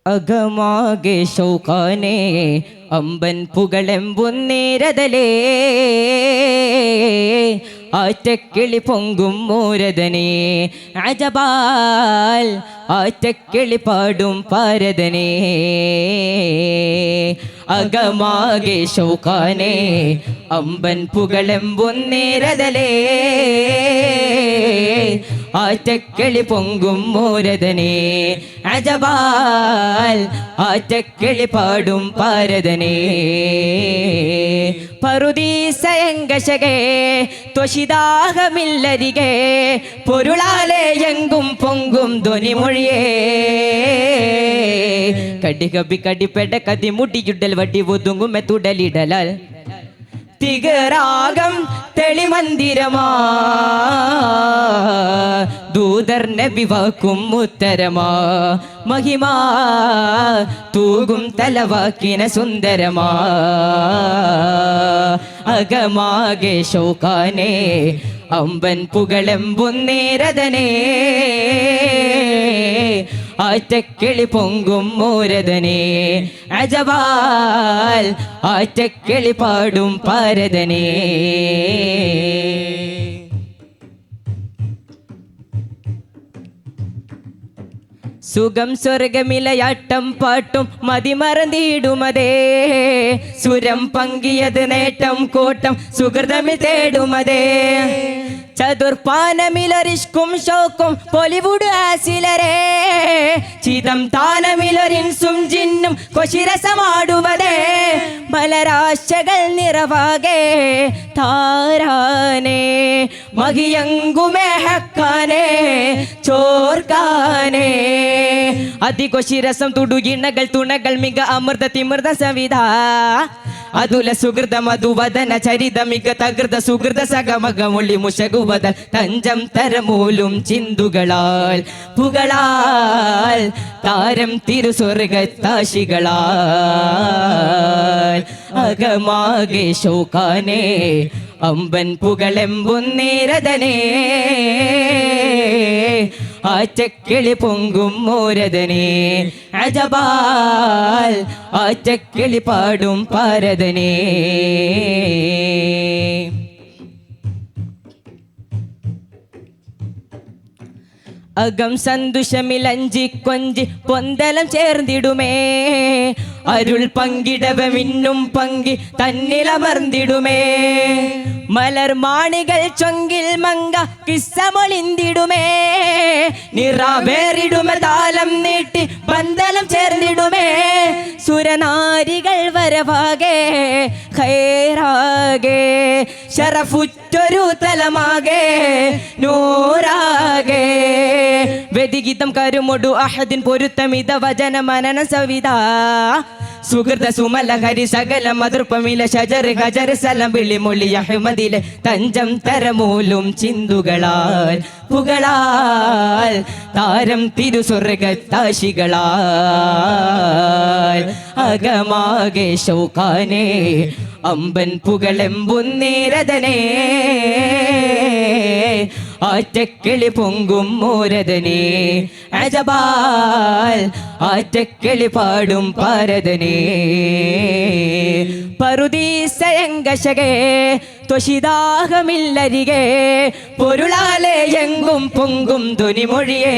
അകമാകെ ശൗഖാനെ അമ്പൻ പുകളെമ്പുന്നേരതലേ ആറ്റക്കിളി പൊങ്കും മൂരതനെ അജബാൽ ആറ്റക്കിളി പാടും പാരതനെ അകമാകെ ശൗഖാനെ അമ്പൻ പുകളെമ്പുന്നേരതലേ ആറ്റക്കിളി പൊങ്കും മൂരതനെ അജബാൽ ആറ്റക്കിളി പാടും പാരതനെ പറുദീസയങ്കശകേ ത്വഷിതാഹമില്ലരികെ പൊരുളാലെ എങ്കും പൊങ്കും ധ്വനിമൊഴിയേ കടികബി കടിപ്പെട കതി മുടിയുടൽ വടി ഒതുങ്ങുമെ തുടലിടലാൽ തികരാഗം തെളിമന്ദിരമാ ദൂതർ നബി വാക്കും ഉത്തരമാ മഹിമാ തൂകും തലവാക്കിന സുന്ദരമാ അകമാകെ ശൗഖാനെ അമ്പൻ പുകളെമ്പുന്നേരതനെ ആറ്റക്കിളി പൊങ്കും മൂരതനെ അജബാൽ ആറ്റക്കിളി പാടും പാരതനെ സുഖം സ്വർഗമിലയാട്ടം പാട്ടും മതിമറന്നിടുമതേ സുരം പങ്കിയത് നേട്ടം കൂട്ടം സുഹൃതമിൽ തേടുമതേ ചതുർപ്പാനമിലൊരിഷ്കും ഷോക്കും ബോളിവുഡ് ആസിലരേ ചിതം താനമിലൊരിൻസും ജിന്നും കൊശിരസമാടുവതേ മലരാശകൾ നിറവാകെ താരാനേ മഹിയങ്കുമേ ഹക്കാനേ ചോർക്കാനേ അതികൊശിരസം തുടുകിണകൾ തുണകൾ മിക അമൃത തിമൃത സവിധ അതുല സുഹൃത മധുവദന ചരിത മിക തകൃത സുഹൃത സഗമകമൊളി മുഷകുവതൽ തഞ്ചം തരമൂലും ചിന്തുകളാൽ പുകളാൽ താരം തിരുസ്വർഗത്താശികളാൽ അകമാകെ ശൗഖാനെ അമ്പൻ പുകളെമ്പുന്നേരതനെ ആറ്റക്കിളി പൊങ്കും മൂരതനെ അജബാൽ ആറ്റക്കിളി പാടും പാരതനെ അകം സന്തുഷമിലഞ്ചി കൊഞ്ചി പൊന്തലം ചേർന്നിടുമേ അരുൾ പങ്കിടവ മിന്നും പങ്കി തന്നിലമർന്നിടുമേ മലർ മാണികൾ ചൊങ്കിൽ മങ്ക കിസ്സമൊളിന്തിടുമേ നിറാവേറിടുമ താലം നീട്ടി പന്തലം ചേർന്നിടുമേ സുരനാരികൾ വരവാകെ ഖൈറാകെ ശറഫുറ്റൊരു തലമാകെ നൂറാകെ വെദിഗീതം കരുമൊടു അഹദിൻ പൊരുത്തമിത വചന മനന സവിത സുഹൃത സുമല ഹരി സകല മധുർപ്പമില ഷജർ ഹജർ സലം വിളിമൊളി അഹമ്മദിലെ തഞ്ചം തരമൂലും ചിന്തുകളാൽ പുകളാൽ താരം തിരുസ്വർഗത്താശികളാൽ അകമാകെ ശൗഖാനെ അമ്പൻ പുകളെമ്പുന്നേരതനെ ആറ്റക്കിളി പൊങ്കും മൂരതനെ അജബാൽ ആറ്റക്കിളി പാടും പാരതനെ പറുദീസയങ്കശകേ ത്വഷിതാഹമില്ലരികെ പൊരുളാലെ എങ്കും പൊങ്കും ധ്വനിമൊഴിയേ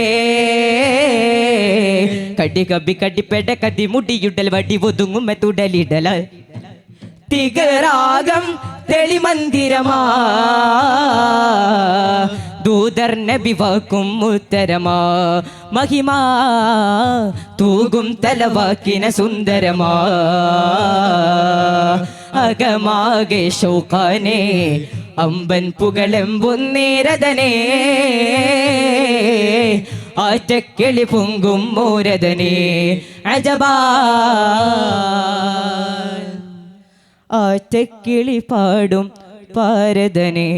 കടികബി കടിപ്പെട കതി മുടിയുടൽ വടി ഒതുങ്ങുമെ തുടലിടല തികരാഗം തെളിമന്ദിരമാ ദൂതർ നബി വാക്കും ഉത്തരമാ മഹിമാ തൂകും തലവാക്കിന സുന്ദരമാ അകമാകെ ശൗഖാനെ അമ്പൻ പുകളെമ്പുന്നേരതനെ ആറ്റക്കിളി പൊങ്കും മൂരതനെ അജബാൽ ആറ്റക്കിളി പാടും പാരതനെ